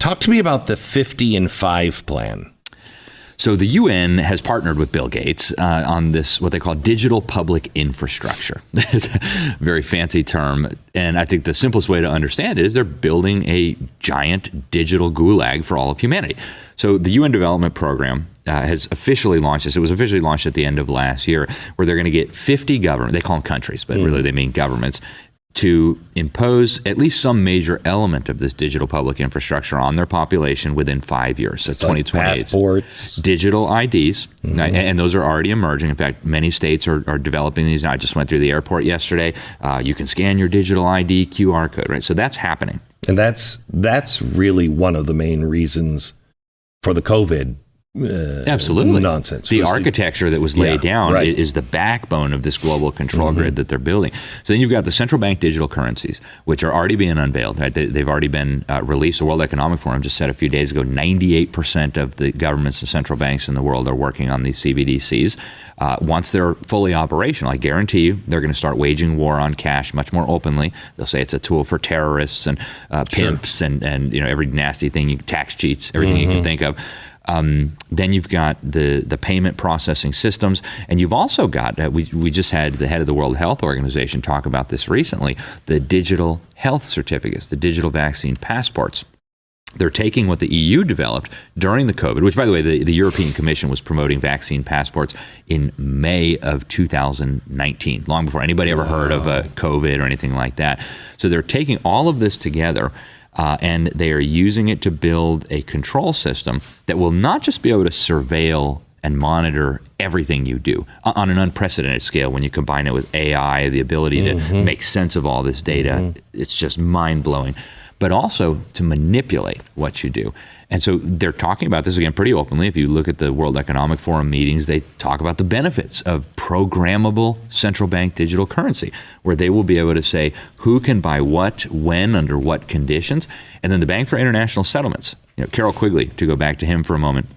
Talk to me about the 50 and 5 plan. So the UN has partnered with Bill Gates on this, what they call digital public infrastructure. It's a very fancy term. And I think the simplest way to understand it is they're building a giant digital gulag for all of humanity. So the UN Development Program has officially launched this. It was officially launched at the end of last year, where they're going to get 50 governments, they call them countries, but really they mean governments, to impose at least some major element of this digital public infrastructure on their population within 5 years. So 2028. Passports. Digital IDs, and those are already emerging. In fact, many states are developing these. I just went through the airport yesterday. You can scan your digital ID QR code, right? So that's happening. And that's really one of the main reasons for the COVID absolutely nonsense. The architecture that was laid down is the backbone of this global control grid that they're building. So then you've got the central bank digital currencies, which are already being unveiled. Right? They've already been released. The World Economic Forum just said a few days ago, 98% of the governments and central banks in the world are working on these CBDCs. Once they're fully operational, I guarantee you they're going to start waging war on cash much more openly. They'll say it's a tool for terrorists and pimps and every nasty thing, tax cheats, everything you can think of. Then you've got the payment processing systems, and you've also got, we just had the head of the World Health Organization talk about this recently, the digital health certificates, the digital vaccine passports. They're taking what the EU developed during the COVID, which, by the way, the European Commission was promoting vaccine passports in May of 2019, long before anybody ever heard of COVID or anything like that. So they're taking all of this together, and they are using it to build a control system that will not just be able to surveil and monitor everything you do on an unprecedented scale. When you combine it with AI, the ability to make sense of all this data, it's just mind-blowing, but also to manipulate what you do. And so they're talking about this, again, pretty openly. If you look at the World Economic Forum meetings, they talk about the benefits of programmable central bank digital currency, where they will be able to say who can buy what, when, under what conditions. And then the Bank for International Settlements, Carol Quigley, to go back to him for a moment,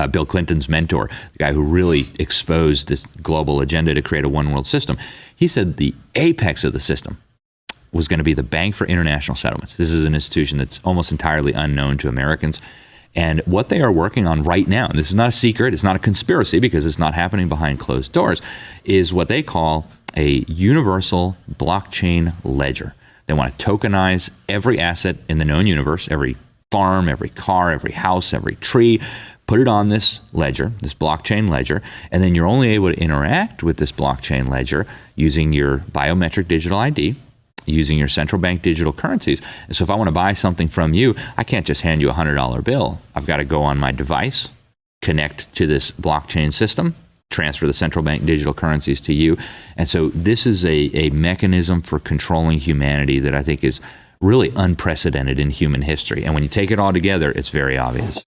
Bill Clinton's mentor, the guy who really exposed this global agenda to create a one world system, he said the apex of the system was going to be the Bank for International Settlements. This is an institution that's almost entirely unknown to Americans. And what they are working on right now, and this is not a secret, it's not a conspiracy because it's not happening behind closed doors, is what they call a universal blockchain ledger. They want to tokenize every asset in the known universe, every farm, every car, every house, every tree, put it on this ledger, this blockchain ledger, and then you're only able to interact with this blockchain ledger using your biometric digital ID, using your central bank digital currencies. And so if I want to buy something from you, I can't just hand you a $100 bill. I've got to go on my device, connect to this blockchain system, transfer the central bank digital currencies to you. And so this is a mechanism for controlling humanity that I think is really unprecedented in human history. And when you take it all together, it's very obvious.